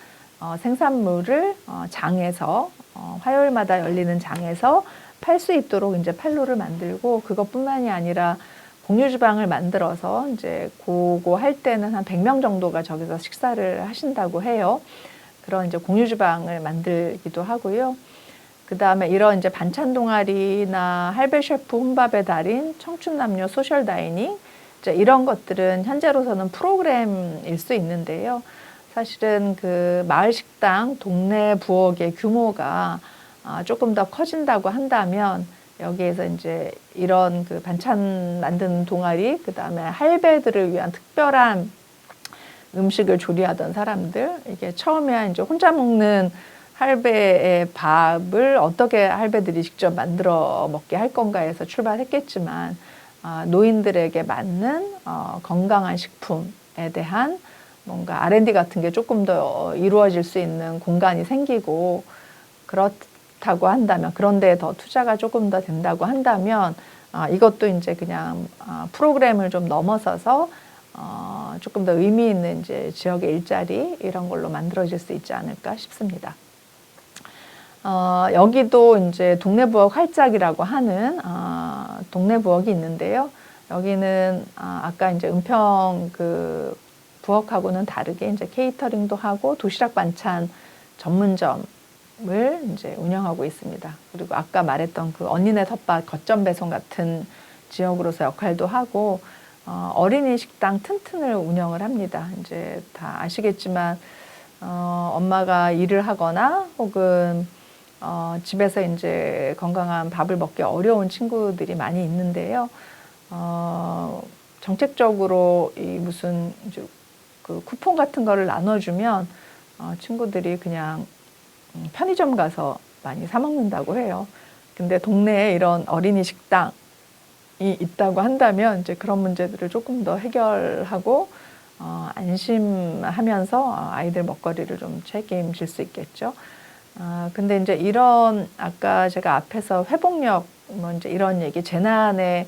생산물을 장에서 화요일마다 열리는 장에서 팔 수 있도록 이제 판로를 만들고, 그것뿐만이 아니라 공유주방을 만들어서 이제 그거 할 때는 한 100명 정도가 저기서 식사를 하신다고 해요. 그런 이제 공유주방을 만들기도 하고요. 그 다음에 이런 이제 반찬 동아리나 할배 셰프 혼밥의 달인, 청춘 남녀 소셜 다이닝, 이제 이런 것들은 현재로서는 프로그램일 수 있는데요. 사실은 그 마을 식당, 동네 부엌의 규모가 조금 더 커진다고 한다면 여기에서 이제 이런 그 반찬 만드는 동아리, 그 다음에 할배들을 위한 특별한 음식을 조리하던 사람들, 이게 처음에 이제 혼자 먹는 할배의 밥을 어떻게 할배들이 직접 만들어 먹게 할 건가에서 출발했겠지만, 노인들에게 맞는 건강한 식품에 대한 뭔가 R&D 같은 게 조금 더 이루어질 수 있는 공간이 생기고, 그렇다고 한다면, 그런데 더 투자가 조금 더 된다고 한다면, 이것도 이제 그냥 프로그램을 좀 넘어서서 조금 더 의미 있는 이제 지역의 일자리 이런 걸로 만들어질 수 있지 않을까 싶습니다. 여기도 이제 동네부엌 활짝이라고 하는 동네부엌이 있는데요. 여기는 아까 이제 은평 그 부엌하고는 다르게 이제 케이터링도 하고 도시락 반찬 전문점을 이제 운영하고 있습니다. 그리고 아까 말했던 그 언니네 텃밭 거점 배송 같은 지역으로서 역할도 하고 어린이 식당 튼튼을 운영을 합니다. 이제 다 아시겠지만 엄마가 일을 하거나 혹은 집에서 이제 건강한 밥을 먹기 어려운 친구들이 많이 있는데요. 정책적으로 이 무슨 이제 그 쿠폰 같은 거를 나눠주면 친구들이 그냥 편의점 가서 많이 사 먹는다고 해요. 근데 동네에 이런 어린이 식당이 있다고 한다면 이제 그런 문제들을 조금 더 해결하고 안심하면서 아이들 먹거리를 좀 책임질 수 있겠죠. 근데 이제 이런 아까 제가 앞에서 회복력 뭐 이제 이런 얘기 재난에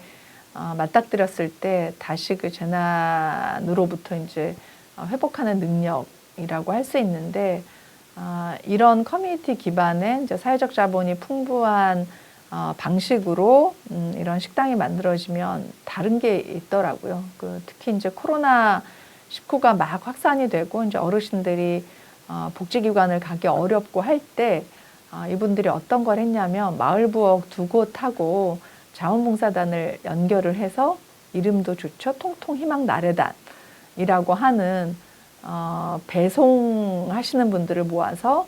맞닥뜨렸을 때 다시 그 재난으로부터 이제 회복하는 능력이라고 할 수 있는데 이런 커뮤니티 기반의 이제 사회적 자본이 풍부한 방식으로 이런 식당이 만들어지면 다른 게 있더라고요. 특히 이제 코로나19가 막 확산이 되고 이제 어르신들이 복지기관을 가기 어렵고 할 때 이분들이 어떤 걸 했냐면 마을부엌 2곳하고 자원봉사단을 연결을 해서 이름도 좋죠. 통통희망나래단이라고 하는 배송하시는 분들을 모아서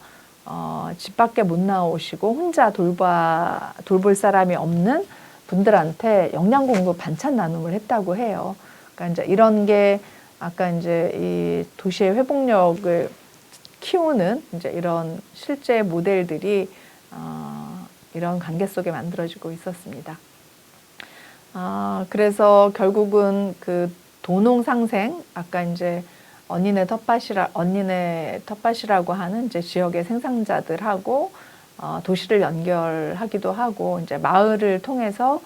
집 밖에 못 나오시고 혼자 돌볼 사람이 없는 분들한테 영양 공급 반찬 나눔을 했다고 해요. 그러니까 이제 이런 게 아까 이제 이 도시의 회복력을 키우는 이제 이런 실제 모델들이 이런 관계 속에 만들어지고 있었습니다. 그래서 결국은 그 도농상생, 아까 이제 언니네 텃밭이라고 하는 이제 지역의 생산자들하고 도시를 연결하기도 하고 이제 마을을 통해서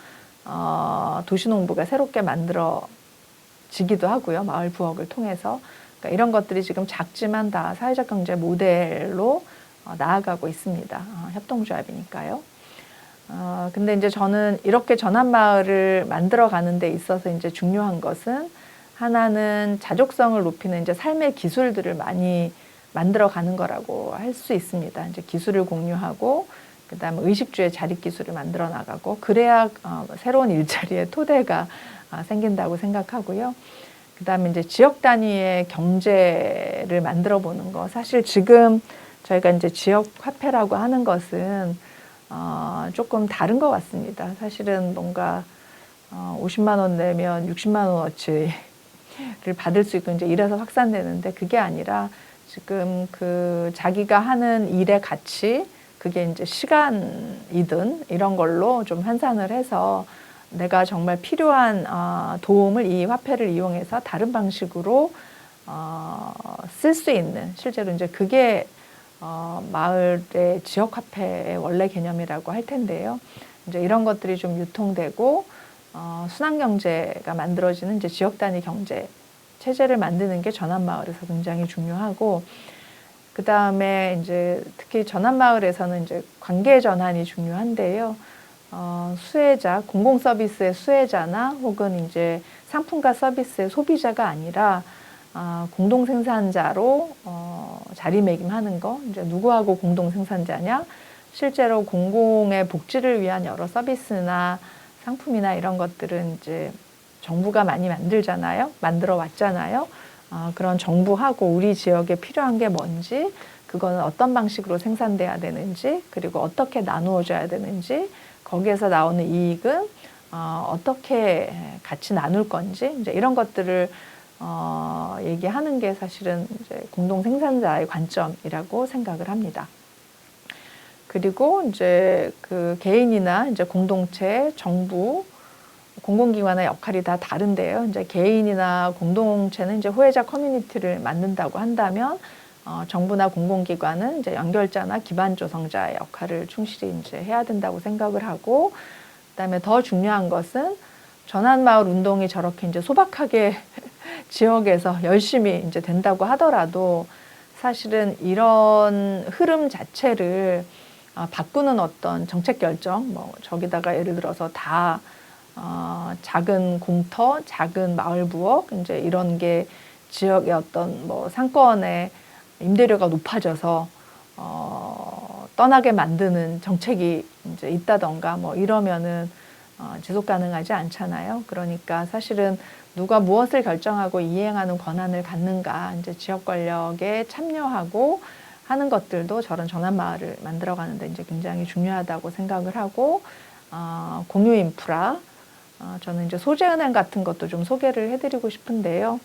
도시농부가 새롭게 만들어지기도 하고요. 마을 부엌을 통해서. 그러니까 이런 것들이 지금 작지만 다 사회적 경제 모델로 나아가고 있습니다. 협동조합이니까요. 근데 이제 저는 이렇게 전환마을을 만들어 가는 데 있어서 이제 중요한 것은 하나는 자족성을 높이는 이제 삶의 기술들을 많이 만들어 가는 거라고 할 수 있습니다. 이제 기술을 공유하고 그다음에 의식주의 자립 기술을 만들어 나가고 그래야 새로운 일자리의 토대가 생긴다고 생각하고요. 그다음에 이제 지역 단위의 경제를 만들어 보는 거. 사실 지금 저희가 이제 지역 화폐라고 하는 것은 조금 다른 것 같습니다. 사실은 뭔가 50만 원 내면 60만 원어치를 받을 수 있고 이제 이래서 확산되는데 그게 아니라 지금 그 자기가 하는 일의 가치, 그게 이제 시간이든 이런 걸로 좀 환산을 해서 내가 정말 필요한 도움을 이 화폐를 이용해서 다른 방식으로 쓸 수 있는, 실제로 이제 그게 마을의 지역 화폐의 원래 개념이라고 할 텐데요. 이제 이런 것들이 좀 유통되고 순환 경제가 만들어지는 이제 지역 단위 경제 체제를 만드는 게 전환마을에서 굉장히 중요하고, 그 다음에 이제 특히 전환마을에서는 이제 관계 전환이 중요한데요. 수혜자, 공공 서비스의 수혜자나 혹은 이제 상품과 서비스의 소비자가 아니라 공동 생산자로 자리매김하는 거. 이제 누구하고 공동 생산자냐? 실제로 공공의 복지를 위한 여러 서비스나 상품이나 이런 것들은 이제 정부가 많이 만들어 왔잖아요. 그런 정부하고 우리 지역에 필요한 게 뭔지 그거는 어떤 방식으로 생산돼야 되는지, 그리고 어떻게 나누어져야 되는지, 거기에서 나오는 이익은 어떻게 같이 나눌 건지, 이제 이런 것들을 얘기하는 게 사실은 이제 공동 생산자의 관점이라고 생각을 합니다. 그리고 이제 그 개인이나 이제 공동체, 정부, 공공기관의 역할이 다 다른데요. 이제 개인이나 공동체는 이제 후회자 커뮤니티를 만든다고 한다면, 정부나 공공기관은 이제 연결자나 기반 조성자의 역할을 충실히 이제 해야 된다고 생각을 하고, 그다음에 더 중요한 것은 전환마을 운동이 저렇게 이제 소박하게 지역에서 열심히 이제 된다고 하더라도 사실은 이런 흐름 자체를 바꾸는 어떤 정책 결정, 뭐 저기다가 예를 들어서 다 작은 공터, 작은 마을 부엌, 이제 이런 게 지역의 어떤 뭐 상권의 임대료가 높아져서 떠나게 만드는 정책이 이제 있다던가 뭐 이러면은 지속 가능하지 않잖아요. 그러니까 사실은 누가 무엇을 결정하고 이행하는 권한을 갖는가, 이제 지역 권력에 참여하고 하는 것들도 저런 전환마을을 만들어가는데 이제 굉장히 중요하다고 생각을 하고, 공유 인프라, 저는 이제 소재은행 같은 것도 좀 소개를 해드리고 싶은데요.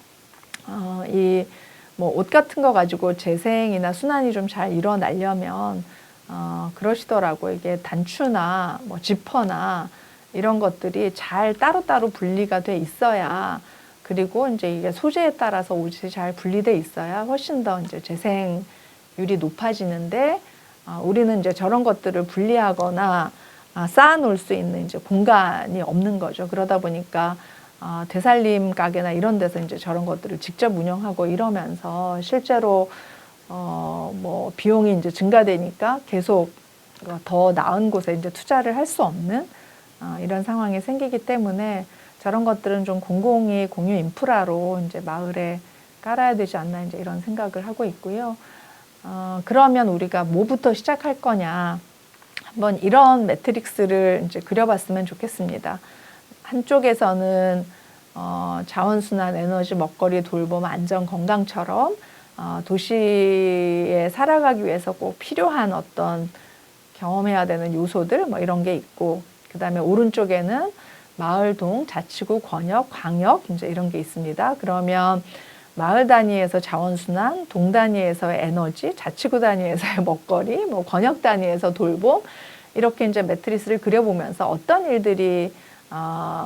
이 뭐 옷 같은 거 가지고 재생이나 순환이 좀 잘 일어나려면 그러시더라고. 이게 단추나 뭐 지퍼나 이런 것들이 잘 따로따로 분리가 돼 있어야, 그리고 이제 이게 소재에 따라서 옷이 잘 분리돼 있어야 훨씬 더 이제 재생률이 높아지는데, 우리는 이제 저런 것들을 분리하거나 쌓아 놓을 수 있는 이제 공간이 없는 거죠. 그러다 보니까 되살림 가게나 이런 데서 이제 저런 것들을 직접 운영하고 이러면서 실제로 뭐 비용이 이제 증가되니까 계속 더 나은 곳에 이제 투자를 할 수 없는 이런 상황이 생기기 때문에 저런 것들은 좀 공공이 공유 인프라로 이제 마을에 깔아야 되지 않나, 이제 이런 생각을 하고 있고요. 그러면 우리가 뭐부터 시작할 거냐, 한번 이런 매트릭스를 이제 그려봤으면 좋겠습니다. 한쪽에서는 자원순환, 에너지, 먹거리, 돌봄, 안전, 건강처럼 도시에 살아가기 위해서 꼭 필요한 어떤 경험해야 되는 요소들 뭐 이런 게 있고, 그 다음에 오른쪽에는 마을, 동, 자치구, 권역, 광역 이제 이런 게 있습니다. 그러면 마을 단위에서 자원순환, 동 단위에서 에너지, 자치구 단위에서의 먹거리, 뭐 권역 단위에서 돌봄, 이렇게 이제 매트리스를 그려보면서 어떤 일들이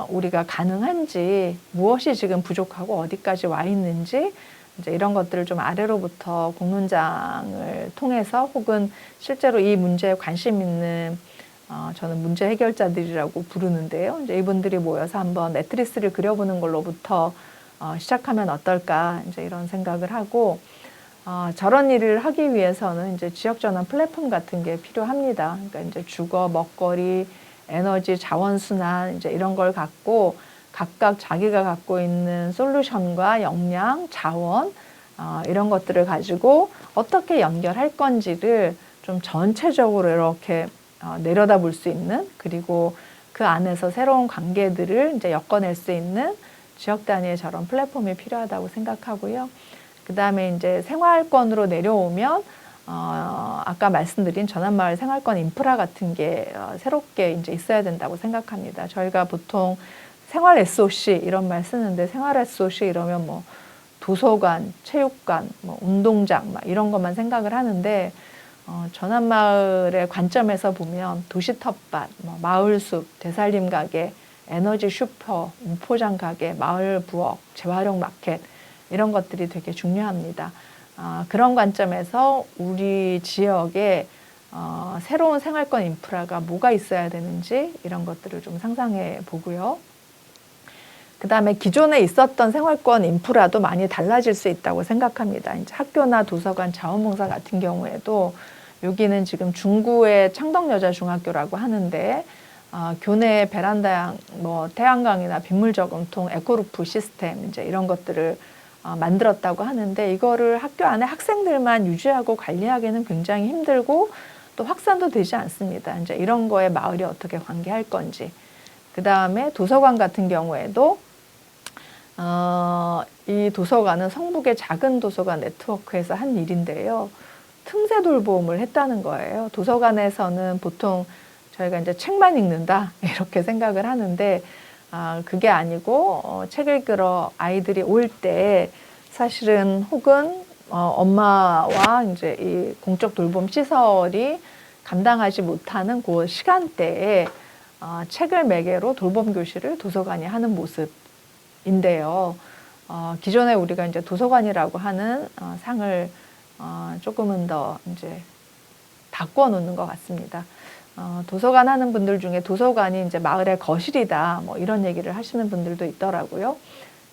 우리가 가능한지, 무엇이 지금 부족하고 어디까지 와 있는지, 이제 이런 것들을 좀 아래로부터 공론장을 통해서, 혹은 실제로 이 문제에 관심 있는 저는 문제 해결자들이라고 부르는데요. 이제 이분들이 모여서 한번 매트리스를 그려보는 걸로부터 시작하면 어떨까, 이제 이런 생각을 하고, 저런 일을 하기 위해서는 이제 지역전환 플랫폼 같은 게 필요합니다. 그러니까 이제 주거, 먹거리, 에너지, 자원순환 이제 이런 걸 갖고 각각 자기가 갖고 있는 솔루션과 역량, 자원 이런 것들을 가지고 어떻게 연결할 건지를 좀 전체적으로 이렇게 내려다볼 수 있는, 그리고 그 안에서 새로운 관계들을 이제 엮어낼 수 있는 지역 단위의 저런 플랫폼이 필요하다고 생각하고요. 그 다음에 이제 생활권으로 내려오면 아까 말씀드린 전환마을 생활권 인프라 같은 게 새롭게 이제 있어야 된다고 생각합니다. 저희가 보통 생활 SOC 이런 말 쓰는데, 생활 SOC 이러면 뭐 도서관, 체육관, 뭐 운동장 막 이런 것만 생각을 하는데, 전환마을의 관점에서 보면 도시 텃밭, 뭐 마을숲, 되살림 가게, 에너지 슈퍼, 무포장 가게, 마을 부엌, 재활용 마켓 이런 것들이 되게 중요합니다. 그런 관점에서 우리 지역에 새로운 생활권 인프라가 뭐가 있어야 되는지 이런 것들을 좀 상상해 보고요. 그 다음에 기존에 있었던 생활권 인프라도 많이 달라질 수 있다고 생각합니다. 이제 학교나 도서관, 자원봉사 같은 경우에도 여기는 지금 중구의 창덕여자중학교라고 하는데, 교내 베란다, 뭐 태양광이나 빗물 저금통, 에코루프 시스템 이제 이런 것들을 만들었다고 하는데, 이거를 학교 안에 학생들만 유지하고 관리하기는 굉장히 힘들고 또 확산도 되지 않습니다. 이제 이런 거에 마을이 어떻게 관계할 건지. 그 다음에 도서관 같은 경우에도 이 도서관은 성북의 작은 도서관 네트워크에서 한 일인데요. 틈새 돌봄을 했다는 거예요. 도서관에서는 보통 저희가 이제 책만 읽는다 이렇게 생각을 하는데 그게 아니고 책 읽으러 아이들이 올 때 사실은 혹은 엄마와 이제 이 공적 돌봄 시설이 감당하지 못하는 그 시간대에 책을 매개로 돌봄 교실을 도서관이 하는 모습인데요. 기존에 우리가 이제 도서관이라고 하는 상을 조금은 더 이제 바꿔 놓는 것 같습니다. 도서관 하는 분들 중에 도서관이 이제 마을의 거실이다, 뭐 이런 얘기를 하시는 분들도 있더라고요.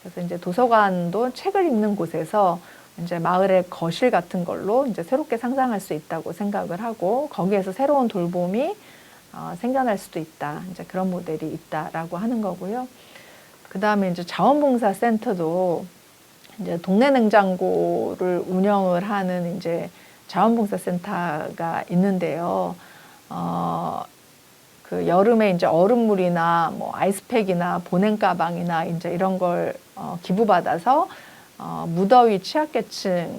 그래서 이제 도서관도 책을 읽는 곳에서 이제 마을의 거실 같은 걸로 이제 새롭게 상상할 수 있다고 생각을 하고 거기에서 새로운 돌봄이 생겨날 수도 있다. 이제 그런 모델이 있다라고 하는 거고요. 그 다음에 이제 자원봉사센터도 이제 동네 냉장고를 운영을 하는 이제 자원봉사센터가 있는데요. 그 여름에 이제 얼음물이나 뭐 아이스팩이나 보냉 가방이나 이제 이런 걸 기부받아서 무더위 취약계층한테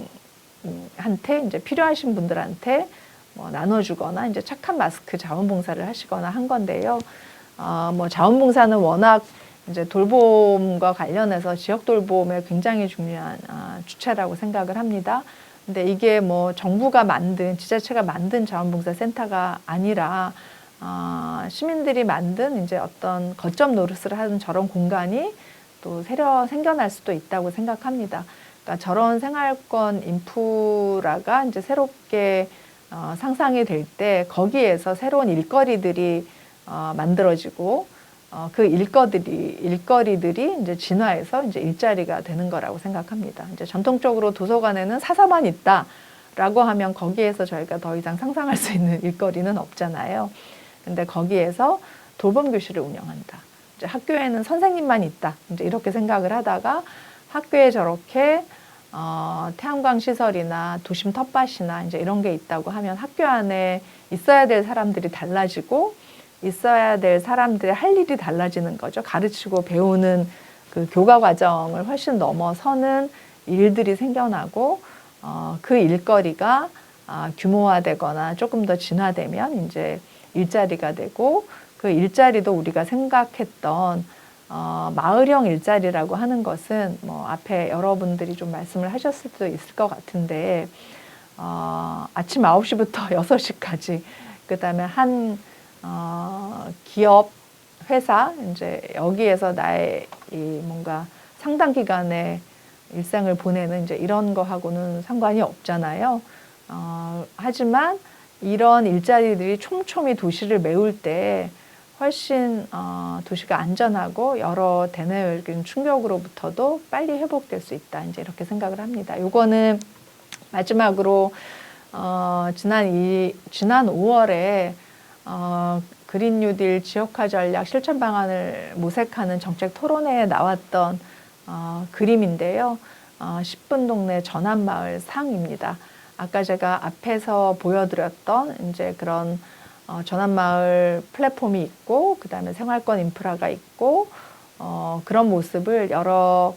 이제 필요하신 분들한테 뭐 나눠주거나 이제 착한 마스크 자원봉사를 하시거나 한 건데요. 뭐 자원봉사는 워낙 이제 돌봄과 관련해서 지역 돌봄에 굉장히 중요한 주체라고 생각을 합니다. 근데 이게 뭐 정부가 만든 지자체가 만든 자원봉사센터가 아니라 시민들이 만든 이제 어떤 거점 노릇을 하는 저런 공간이 또 새로 생겨날 수도 있다고 생각합니다. 그러니까 저런 생활권 인프라가 이제 새롭게 상상이 될 때 거기에서 새로운 일거리들이 만들어지고 그 일거리들이 이제 진화해서 이제 일자리가 되는 거라고 생각합니다. 이제 전통적으로 도서관에는 사서만 있다라고 하면 거기에서 저희가 더 이상 상상할 수 있는 일거리는 없잖아요. 근데 거기에서 돌봄 교실을 운영한다. 이제 학교에는 선생님만 있다. 이제 이렇게 생각을 하다가 학교에 저렇게 태양광 시설이나 도심 텃밭이나 이제 이런 게 있다고 하면 학교 안에 있어야 될 사람들이 달라지고 있어야 될 사람들의 할 일이 달라지는 거죠. 가르치고 배우는 그 교과 과정을 훨씬 넘어서는 일들이 생겨나고 그 일거리가 규모화되거나 조금 더 진화되면 이제 일자리가 되고 그 일자리도 우리가 생각했던 마을형 일자리라고 하는 것은 뭐 앞에 여러분들이 좀 말씀을 하셨을 수도 있을 것 같은데 아침 9시부터 6시까지 그다음에 한 기업, 회사, 이제 여기에서 나의 이 뭔가 상당 기간의 일상을 보내는 이제 이런 거하고는 상관이 없잖아요. 하지만 이런 일자리들이 촘촘히 도시를 메울 때 훨씬 도시가 안전하고 여러 대내외적인 충격으로부터도 빨리 회복될 수 있다. 이제 이렇게 생각을 합니다. 요거는 마지막으로 지난 5월에 그린 뉴딜 지역화 전략 실천 방안을 모색하는 정책 토론회에 나왔던 그림인데요. 10분 동네 전환마을 상입니다. 아까 제가 앞에서 보여드렸던 이제 그런 전환마을 플랫폼이 있고, 그 다음에 생활권 인프라가 있고, 그런 모습을 여러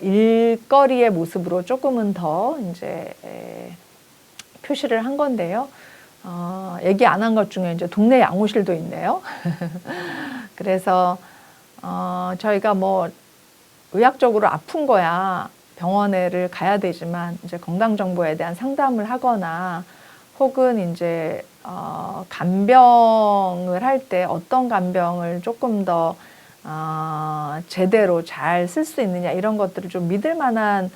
일거리의 모습으로 조금은 더 이제 표시를 한 건데요. 얘기 안 한 것 중에 이제 동네 양호실도 있네요. 그래서 저희가 뭐 의학적으로 아픈 거야 병원에를 가야 되지만 이제 건강 정보에 대한 상담을 하거나 혹은 이제 간병을 할 때 어떤 간병을 조금 더 제대로 잘 쓸 수 있느냐 이런 것들을 좀 믿을 만한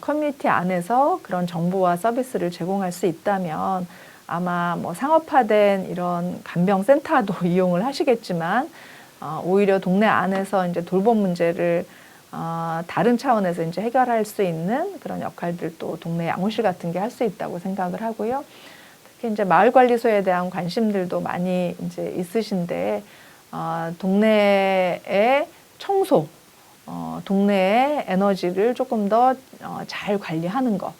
커뮤니티 안에서 그런 정보와 서비스를 제공할 수 있다면 아마 뭐 상업화된 이런 간병센터도 이용을 하시겠지만 오히려 동네 안에서 이제 돌봄 문제를 다른 차원에서 이제 해결할 수 있는 그런 역할들도 동네 양호실 같은 게 할 수 있다고 생각을 하고요. 특히 이제 마을관리소에 대한 관심들도 많이 이제 있으신데 동네의 청소, 동네의 에너지를 조금 더 잘 관리하는 것.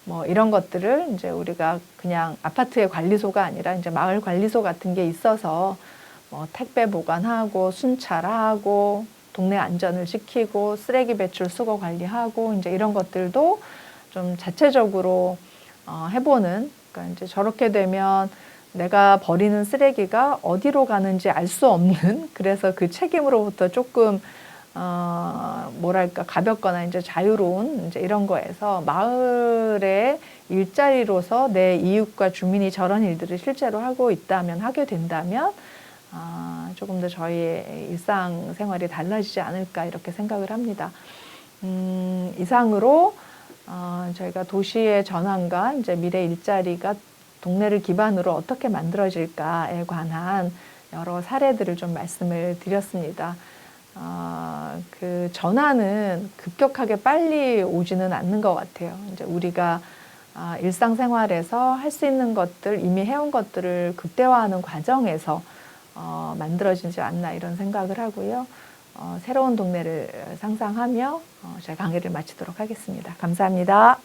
뭐 이런 것들을 이제 우리가 그냥 아파트의 관리소가 아니라 이제 마을 관리소 같은 게 있어서 뭐 택배 보관하고 순찰하고 동네 안전을 지키고 쓰레기 배출 수거 관리하고 이제 이런 것들도 좀 자체적으로 해보는, 그러니까 이제 저렇게 되면 내가 버리는 쓰레기가 어디로 가는지 알 수 없는, 그래서 그 책임으로부터 조금 뭐랄까 가볍거나 이제 자유로운 이제 이런 거에서 마을의 일자리로서 내 이웃과 주민이 저런 일들을 실제로 하고 있다면, 하게 된다면 조금 더 저희의 일상생활이 달라지지 않을까 이렇게 생각을 합니다. 이상으로 저희가 도시의 전환과 이제 미래 일자리가 동네를 기반으로 어떻게 만들어질까에 관한 여러 사례들을 좀 말씀을 드렸습니다. 그 전환은 급격하게 빨리 오지는 않는 것 같아요. 이제 우리가 일상생활에서 할 수 있는 것들, 이미 해온 것들을 극대화하는 과정에서 만들어지지 않나 이런 생각을 하고요. 새로운 동네를 상상하며 제 강의를 마치도록 하겠습니다. 감사합니다.